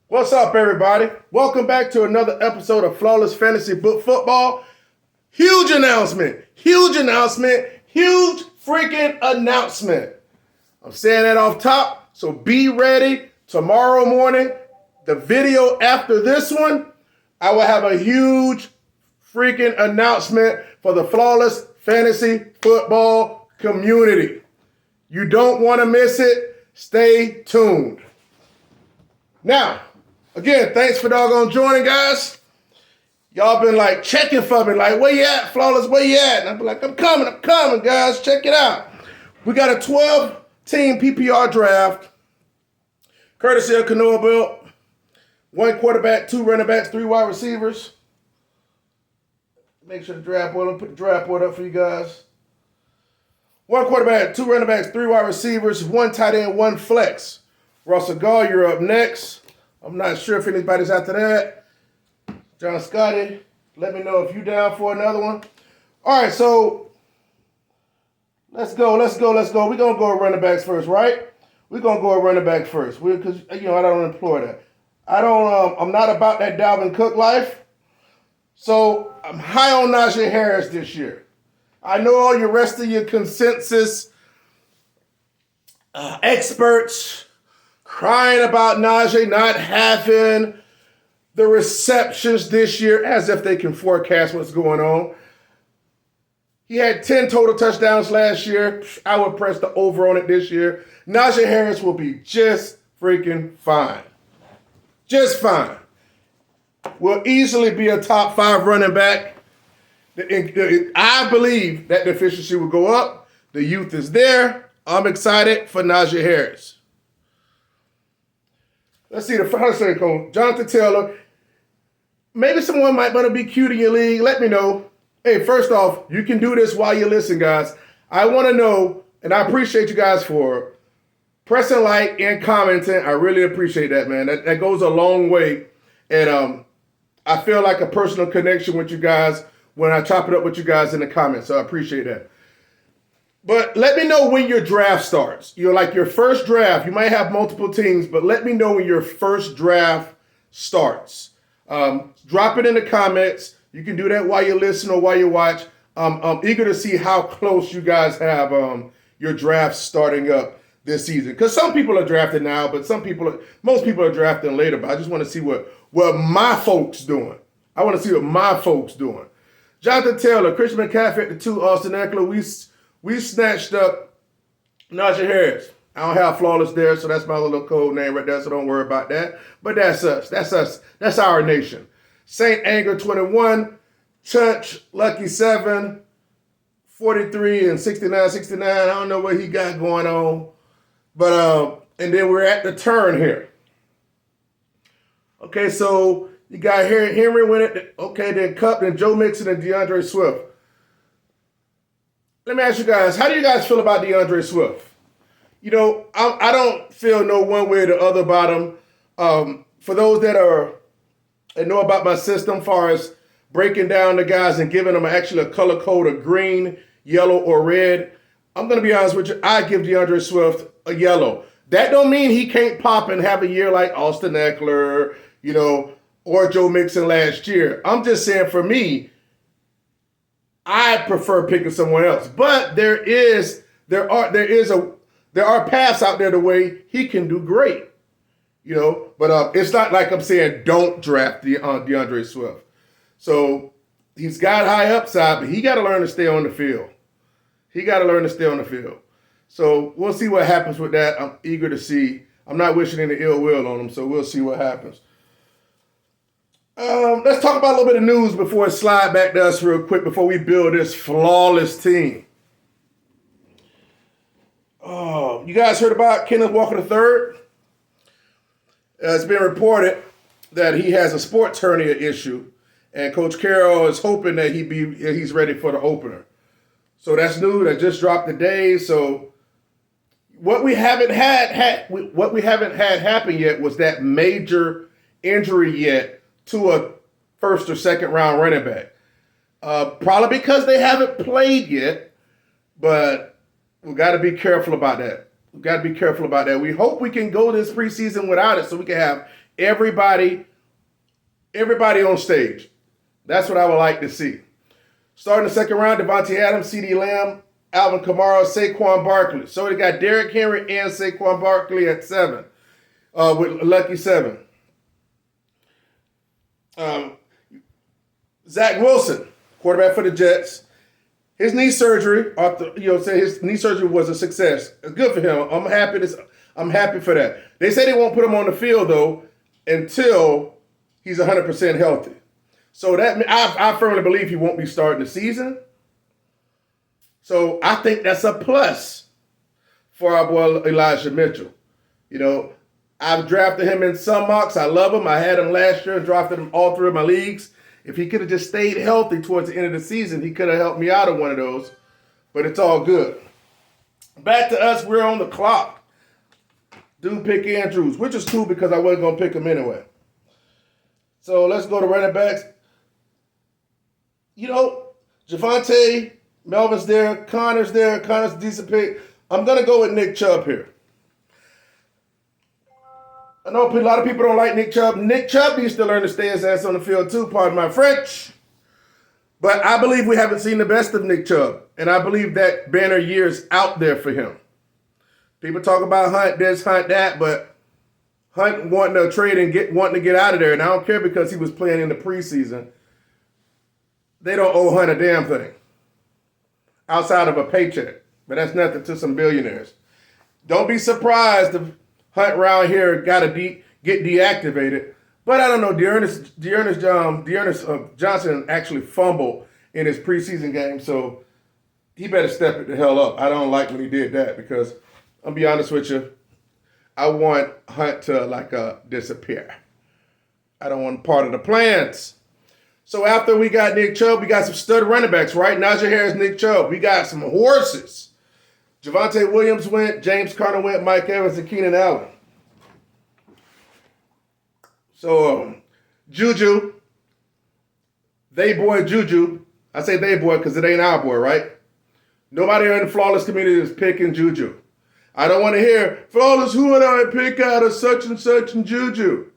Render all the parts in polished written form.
What's up, everybody? Welcome back to another episode of Flawless Fantasy Book Football. Huge announcement. Huge freaking announcement. I'm saying that off top, so be ready. Tomorrow morning, the video after this one, I will have a huge freaking announcement for the Flawless Fantasy Football community. You don't want to miss it. Stay tuned. Now, again, thanks for doggone joining, guys. Y'all been like checking for me, like, where you at, Flawless, where you at? And I'm like, I'm coming, guys. Check it out. We got a 12-team PPR draft, courtesy of Kanoabuilt. 1 quarterback, 2 running backs, 3 wide receivers. Make sure the draft board, put the draft board up for you guys. 1 quarterback, 2 running backs, 3 wide receivers, 1 tight end, 1 flex. Russell Gall, you're up next. I'm not sure if anybody's after that. John Scotty, let me know if you down for another one. All right, so let's go. We're going to go running backs first, right? We're going to go running back first because, I don't employ that. I'm not about that Dalvin Cook life. So I'm high on Najee Harris this year. I know all your rest of your consensus experts crying about Najee not having the receptions this year as if they can forecast what's going on. He had 10 total touchdowns last year. I would press the over on it this year. Najee Harris will be just freaking fine. Just fine. Will easily be a top 5 running back. I believe that the efficiency will go up. The youth is there. I'm excited for Najee Harris. Let's see the first thing called Jonathan Taylor. Maybe someone might want to be cute in your league. Let me know. Hey, first off, you can do this while you listen, guys. I want to know, and I appreciate you guys for pressing like and commenting. I really appreciate that, man. That goes a long way. And I feel like a personal connection with you guys when I chop it up with you guys in the comments. So I appreciate that. But let me know when your draft starts. Like your first draft. You might have multiple teams, but let me know when your first draft starts. Drop it in the comments. You can do that while you listen or while you watch. I'm eager to see how close you guys have your draft starting up this season. Because some people are drafting now, but most people are drafting later. But I just want to see what my folks doing. I want to see what my folks doing. Jonathan Taylor, Christian McCaffrey at the 2, Austin Eckler. We snatched up Najee Harris. I don't have Flawless there, so that's my little code name right there, so don't worry about that. But that's us. That's us. That's our nation. Saint Anger 21, Chunch, Lucky 7, 43 and 69. I don't know what he got going on. But, and then we're at the turn here. Okay, so you got Henry win it. Okay, then Cup, then Joe Mixon and DeAndre Swift. Let me ask you guys, how do you guys feel about DeAndre Swift? I don't feel no one way or the other about him. For those that know about my system, as far as breaking down the guys and giving them actually a color code of green, yellow, or red, I'm going to be honest with you, I give DeAndre Swift a yellow. That don't mean he can't pop and have a year like Austin Eckler, or Joe Mixon last year. I'm just saying for me, I prefer picking someone else. But there are paths out there the way he can do great. But it's not like I'm saying don't draft DeAndre Swift. So he's got high upside, but he got to learn to stay on the field. So we'll see what happens with that. I'm eager to see. I'm not wishing any ill will on him, so we'll see what happens. Let's talk about a little bit of news before it slide back to us real quick before we build this flawless team. Oh, you guys heard about Kenneth Walker III? It's been reported that he has a sports hernia issue, and Coach Carroll is hoping that he's ready for the opener. So that's new. That just dropped today. So what we haven't had happen yet was that major injury yet to a first or second round running back. Probably because they haven't played yet, but we got to be careful about that. We hope we can go this preseason without it so we can have everybody on stage. That's what I would like to see. Starting the second round, Devontae Adams, CeeDee Lamb, Alvin Kamara, Saquon Barkley. So they got Derrick Henry and Saquon Barkley at 7, with lucky 7. Zach Wilson, quarterback for the Jets. His knee surgery, his knee surgery was a success. Good for him. I'm happy for that. They say they won't put him on the field though until he's 100% healthy. So that I firmly believe he won't be starting the season. So I think that's a plus for our boy Elijah Mitchell. I've drafted him in some mocks. I love him. I had him last year and drafted him all 3 of my leagues. If he could have just stayed healthy towards the end of the season, he could have helped me out of one of those. But it's all good. Back to us. We're on the clock. Dude pick Andrews, which is cool because I wasn't going to pick him anyway. So let's go to running backs. Javonte, Melvin's there. Connor's there. Connor's a decent pick. I'm going to go with Nick Chubb here. I know a lot of people don't like Nick Chubb. Nick Chubb needs to learn to stay his ass on the field too, pardon my French. But I believe we haven't seen the best of Nick Chubb. And I believe that banner year is out there for him. People talk about Hunt this, Hunt that, but Hunt wanting to trade and wanting to get out of there. And I don't care because he was playing in the preseason. They don't owe Hunt a damn thing outside of a paycheck. But that's nothing to some billionaires. Don't be surprised if Hunt around here got to get deactivated. But I don't know. Dearness Johnson actually fumbled in his preseason game, so he better step it the hell up. I don't like when he did that because I'll be honest with you, I want Hunt to disappear. I don't want part of the plans. So after we got Nick Chubb, we got some stud running backs, right? Najee Harris, Nick Chubb. We got some horses. Javonte Williams went, James Conner went, Mike Evans, and Keenan Allen. So, Juju, they boy Juju. I say they boy because it ain't our boy, right? Nobody in the Flawless community is picking Juju. I don't want to hear, Flawless, who would I pick out of such and Juju?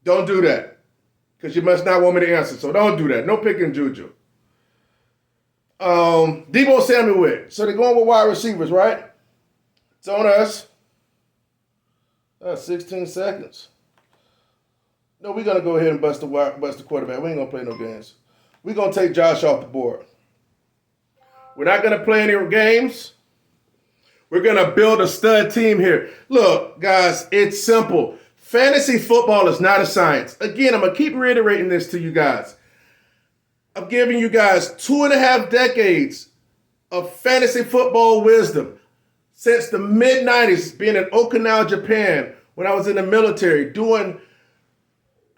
Don't do that because you must not want me to answer. So don't do that. No picking Juju. Deebo Samuel went. So they're going with wide receivers, right? It's on us. 16 seconds. No, we're going to go ahead and bust the quarterback. We ain't going to play no games. We're going to take Josh off the board. We're not going to play any games. We're going to build a stud team here. Look, guys, it's simple. Fantasy football is not a science. Again, I'm going to keep reiterating this to you guys. I'm giving you guys 2.5 decades of fantasy football wisdom since the mid-90s, being in Okinawa, Japan, when I was in the military, doing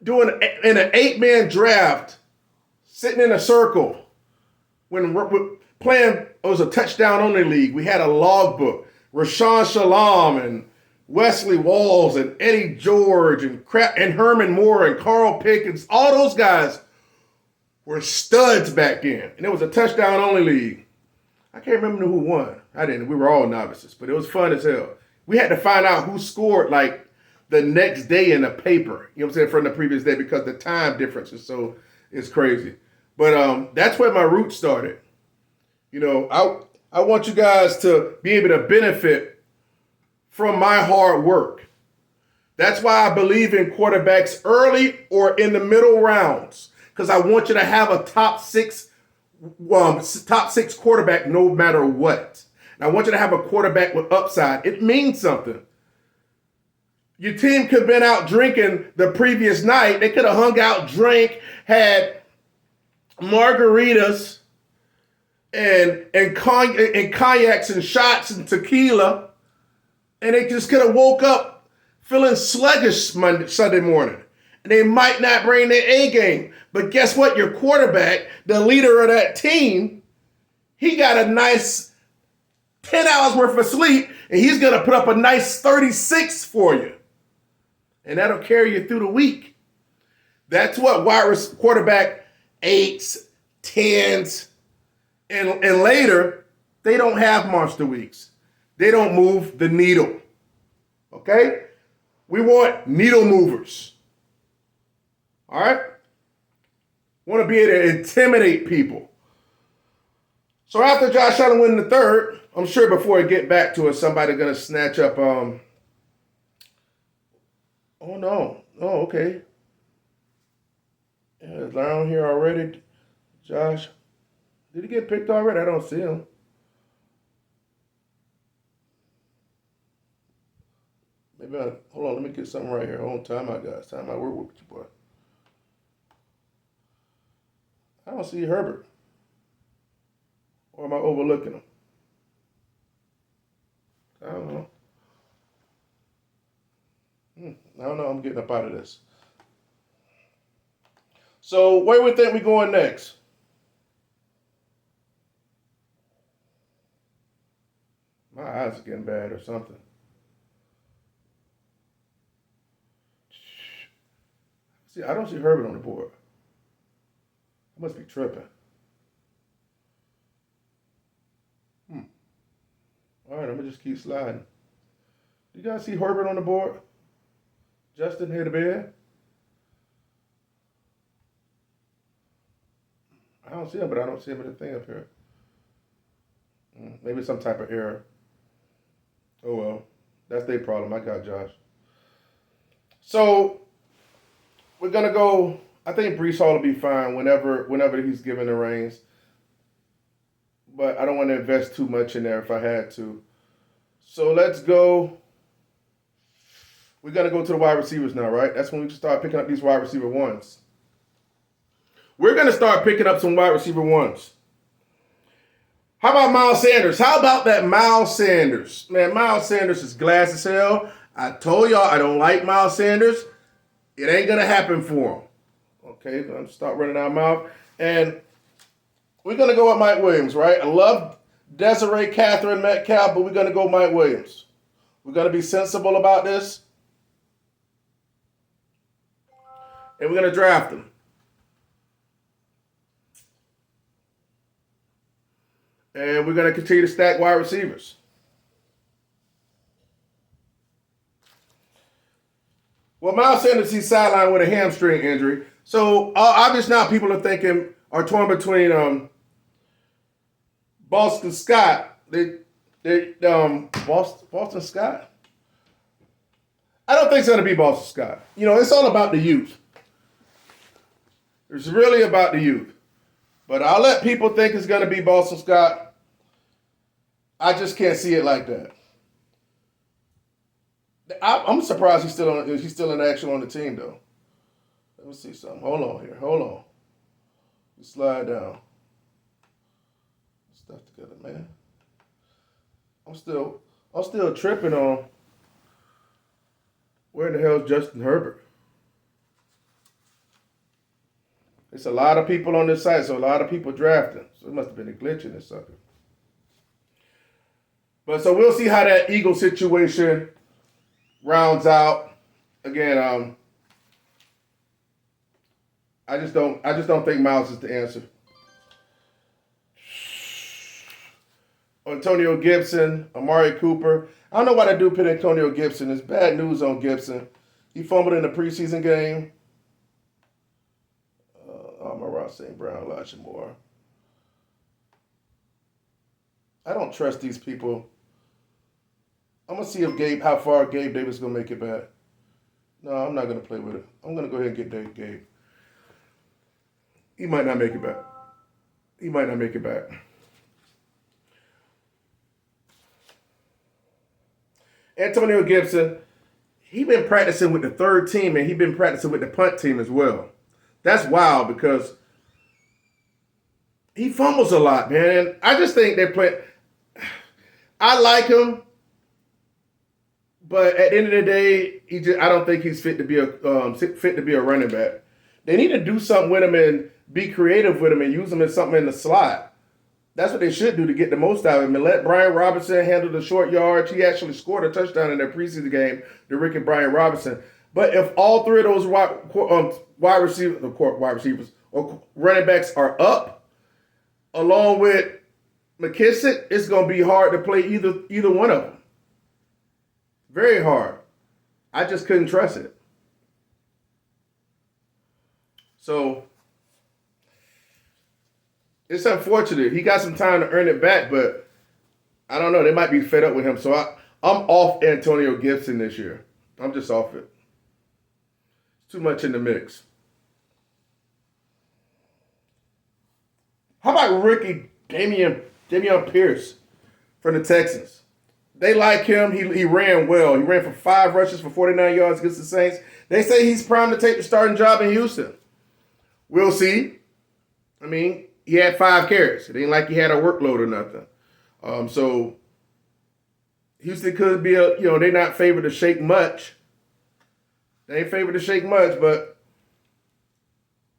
in an 8-man draft, sitting in a circle, when playing, it was a touchdown-only league. We had a logbook. Rashawn Shalom and Wesley Walls and Eddie George and Herman Moore and Carl Pickens, all those guys were studs back then. And it was a touchdown-only league. I can't remember who won. I didn't. We were all novices, but it was fun as hell. We had to find out who scored the next day in the paper. You know what I'm saying? From the previous day because the time difference is crazy. But that's where my roots started. I want you guys to be able to benefit from my hard work. That's why I believe in quarterbacks early or in the middle rounds. Because I want you to have a top six quarterback no matter what. And I want you to have a quarterback with upside. It means something. Your team could have been out drinking the previous night. They could have hung out, drank, had margaritas and cognacs and shots and tequila, and they just could have woke up feeling sluggish Sunday morning. And they might not bring their A game. But guess what? Your quarterback, the leader of that team, he got a nice 10 hours worth of sleep, and he's going to put up a nice 36 for you. And that'll carry you through the week. That's what quarterback 8s, 10s, and later, they don't have monster weeks. They don't move the needle. Okay? We want needle movers. All right? Want to be able to intimidate people. So after Josh Allen win the third, I'm sure before I get back to it, somebody's going to snatch up, oh no. Oh, okay. Yeah, is Brown here already? Josh, did he get picked already? I don't see him. Maybe hold on, let me get something right here. Hold on, time out, guys. Time out. Work with you, boy. I don't see Herbert. Or am I overlooking him? I don't know. I don't know. I'm getting up out of this. So where we think we going next? My eyes are getting bad or something. See, I don't see Herbert on the board. I must be tripping. All right, I'm going to just keep sliding. You guys see Herbert on the board? Justin, here to bed? I don't see him, but I don't see him in the thing up here. Maybe some type of error. Oh, well. That's their problem. I got Josh. So, we're going to go. I think Breece Hall will be fine whenever he's given the reins. But I don't want to invest too much in there if I had to. So let's go. We're going to go to the wide receivers now, right? That's when we start picking up these wide receiver ones. We're going to start picking up some wide receiver ones. How about Miles Sanders? How about that Miles Sanders? Man, Miles Sanders is glass as hell. I told y'all I don't like Miles Sanders. It ain't going to happen for him. Okay, I'm going to start running out of mouth. And we're going to go with Mike Williams, right? I love Desiree Catherine Metcalf, but we're going to go Mike Williams. We're going to be sensible about this. And we're going to draft him. And we're going to continue to stack wide receivers. Well, Miles Sanders, he's sidelined with a hamstring injury. So, obviously now people are torn between Boston Scott. Boston Scott? I don't think it's going to be Boston Scott. You know, it's all about the youth. It's really about the youth. But I'll let people think it's going to be Boston Scott. I just can't see it like that. I'm surprised he's still in action on the team, though. Let me see something. Hold on here. Hold on. You slide down. Stuff together, man. I'm still tripping on where the hell is Justin Herbert? It's a lot of people on this site, so a lot of people drafting. So it must have been a glitch in this sucker. But so we'll see how that Eagle situation rounds out. Again, I just don't think Miles is the answer. Antonio Gibson, Amari Cooper. I don't know why they do put Antonio Gibson. It's bad news on Gibson. He fumbled in the preseason game. Ross St. Brown, Elijah Moore. I don't trust these people. I'm going to see if how far Gabe Davis is going to make it back. No, I'm not going to play with it. I'm going to go ahead and get Gabe. He might not make it back. Antonio Gibson, he been practicing with the third team, and he been practicing with the punt team as well. That's wild because he fumbles a lot, man. I just think they play. I like him, but at the end of the day, I don't think he's fit to be a running back. They need to do something with him and be creative with him and use him as something in the slot. That's what they should do to get the most out of him and let Brian Robinson handle the short yards. He actually scored a touchdown in their preseason game, the Rick and Brian Robinson. But if all three of those wide receivers or running backs are up, along with McKissick, it's going to be hard to play either one of them. Very hard. I just couldn't trust it. So it's unfortunate. He got some time to earn it back, but I don't know. They might be fed up with him. So I'm off Antonio Gibson this year. I'm just off it. It's too much in the mix. How about rookie Damian Pierce from the Texans? They like him. He ran well. He ran for 5 rushes for 49 yards against the Saints. They say he's primed to take the starting job in Houston. We'll see. I mean, he had 5 carries. It ain't like he had a workload or nothing. So Houston could be they're not favored to shake much. They ain't favored to shake much, but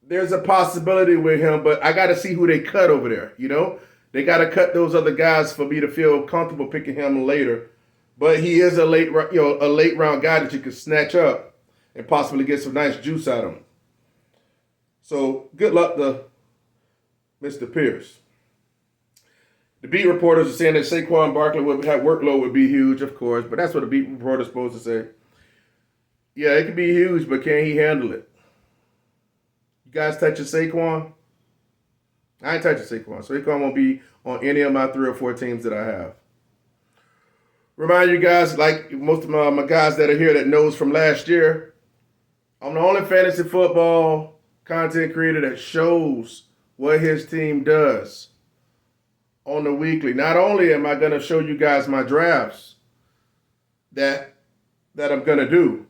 there's a possibility with him. But I got to see who they cut over there. They got to cut those other guys for me to feel comfortable picking him later. But he is a late round guy that you can snatch up and possibly get some nice juice out of him. So good luck to Mr. Pierce. The beat reporters are saying that Saquon Barkley workload would be huge, of course, but that's what the beat reporter's supposed to say. Yeah, it could be huge, but can he handle it? You guys touching Saquon? I ain't touching Saquon. Saquon won't be on any of my 3 or 4 teams that I have. Remind you guys, like most of my guys that are here that knows from last year, I'm the only fantasy football content creator that shows what his team does on the weekly. Not only am I going to show you guys my drafts that I'm going to do,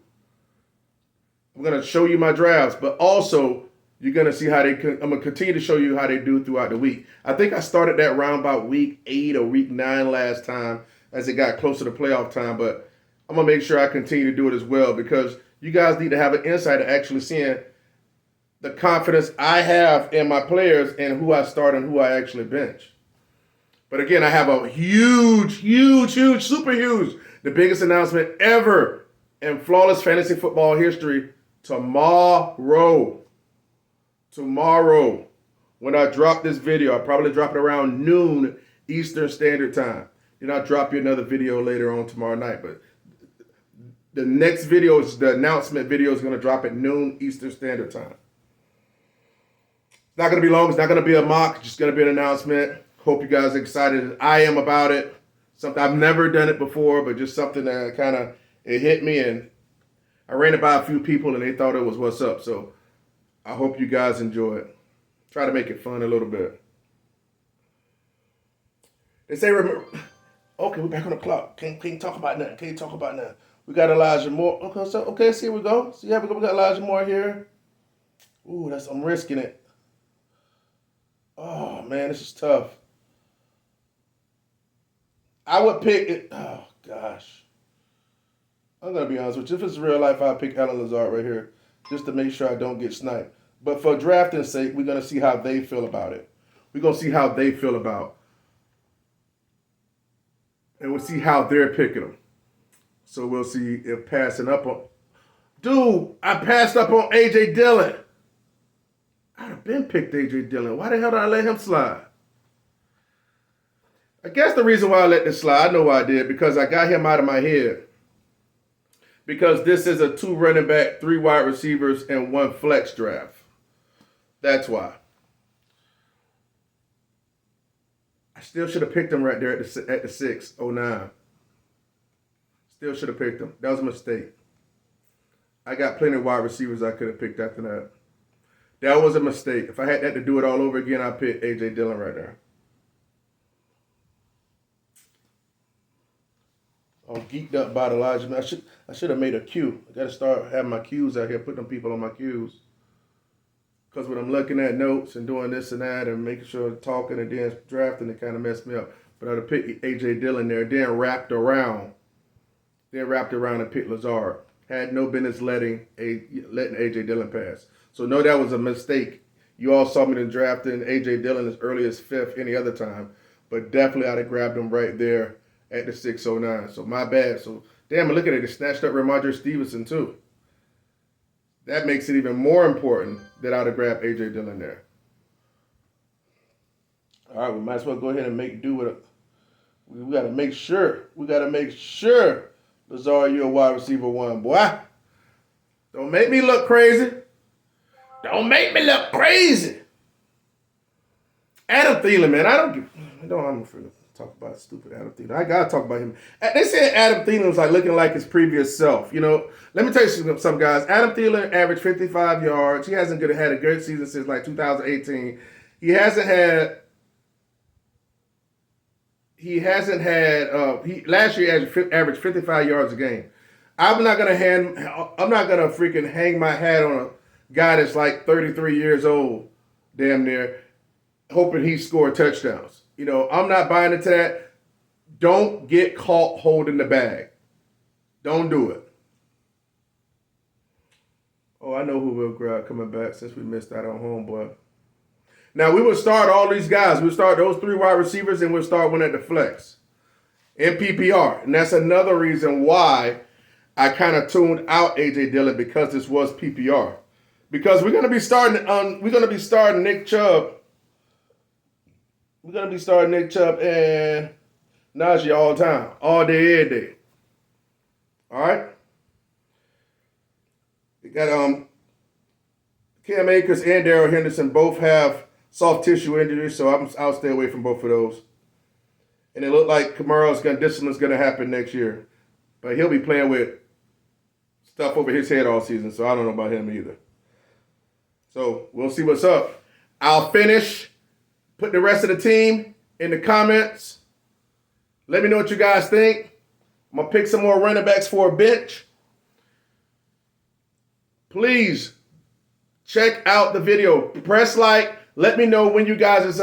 I'm going to show you my drafts, but also you're going to see how I'm going to continue to show you how they do throughout the week. I think I started that round about week 8 or week 9 last time as it got closer to playoff time, but I'm going to make sure I continue to do it as well because you guys need to have an insight of actually seeing the confidence I have in my players and who I start and who I actually bench. But again, I have a huge, super huge, the biggest announcement ever in flawless fantasy football history tomorrow. Tomorrow, when I drop this video, I'll probably drop it around noon Eastern Standard Time. Then I'll drop you another video later on tomorrow night. But the next video, the announcement video, is going to drop at noon Eastern Standard Time. It's not going to be long. It's not going to be a mock. It's just going to be an announcement. Hope you guys are excited as I am about it. Something I've never done it before, but just something that kind of, it hit me, and I ran it by a few people, and they thought it was what's up. So I hope you guys enjoy it. Try to make it fun a little bit. They say, remember, okay, we're back on the clock. Can't talk about nothing. We got Elijah Moore. Okay, see, here we go. See, we got Elijah Moore here. Ooh, I'm risking it. Oh, man, this is tough. I would pick it. Oh, gosh. I'm going to be honest with you. If it's real life, I'd pick Alan Lazard right here just to make sure I don't get sniped. But for drafting sake, we're going to see how they feel about it. We're going to see how they feel about it. And we'll see how they're picking them. So we'll see if passing up on... Dude, I passed up on A.J. Dillon. I'd have been picked A.J. Dillon. Why the hell did I let him slide? I guess the reason why I let this slide, I know why I did, because I got him out of my head. Because this is a 2 running back, 3 wide receivers, and 1 flex draft. That's why. I still should have picked him right there at the 609. Still should have picked him. That was a mistake. I got plenty of wide receivers I could have picked after that. That was a mistake. If I had to do it all over again, I'd pick A.J. Dillon right there. I'm geeked up about Elijah. I should have made a queue. I got to start having my queues out here, putting them people on my queues. Because when I'm looking at notes and doing this and that and making sure talking and then drafting, it kind of messed me up. But I'd have picked A.J. Dillon there, then wrapped around and picked Lazard. Had no business letting A.J. Dillon pass. So no, that was a mistake. You all saw me in drafting A.J. Dillon as early as 5th any other time. But definitely I'd have grabbed him right there at the 609. So my bad. So damn, look at it. It snatched up Ramondre Stevenson too. That makes it even more important that I'd have grabbed A.J. Dillon there. All right, we might as well go ahead and make do with it. We got to make sure Lazard, you're a wide receiver one. Boy, don't make me look crazy. Don't make me look crazy. Adam Thielen, man, I'm afraid to talk about stupid Adam Thielen. I gotta talk about him. They said Adam Thielen was like looking like his previous self. You know, let me tell you some guys. Adam Thielen averaged 55 yards. He hasn't had a good season since like 2018. He hasn't had. Last year averaged 55 yards a game. I'm not gonna freaking hang my hat on a guy that's like 33 years old, damn near, hoping he scored touchdowns. You know, I'm not buying into that. Don't get caught holding the bag. Don't do it. Oh, I know who will grab coming back since we missed out on homeboy. Now, we would start all these guys. We'll start those 3 wide receivers, and we'll start one at the flex in PPR. And that's another reason why I kind of tuned out A.J. Dillon, because this was PPR. Because we're going to be starting Nick Chubb. We're going to be starting Nick Chubb and Najee all the time. All day, every day. All right? We got Cam Akers and Darrell Henderson both have soft tissue injuries, so I'll stay away from both of those. And it looked like discipline's going to happen next year. But he'll be playing with stuff over his head all season, so I don't know about him either. So we'll see what's up. I'll finish. Put the rest of the team in the comments. Let me know what you guys think. I'm going to pick some more running backs for a bench. Please check out the video. Press like. Let me know when you guys'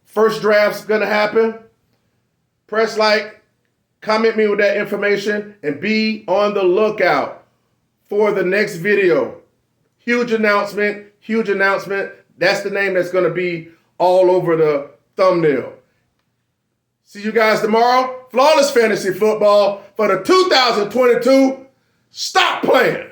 first draft's going to happen. Press like. Comment me with that information. And be on the lookout for the next video. Huge announcement. That's the name that's going to be all over the thumbnail. See you guys tomorrow. Flawless Fantasy Football for the 2022. Stop playing.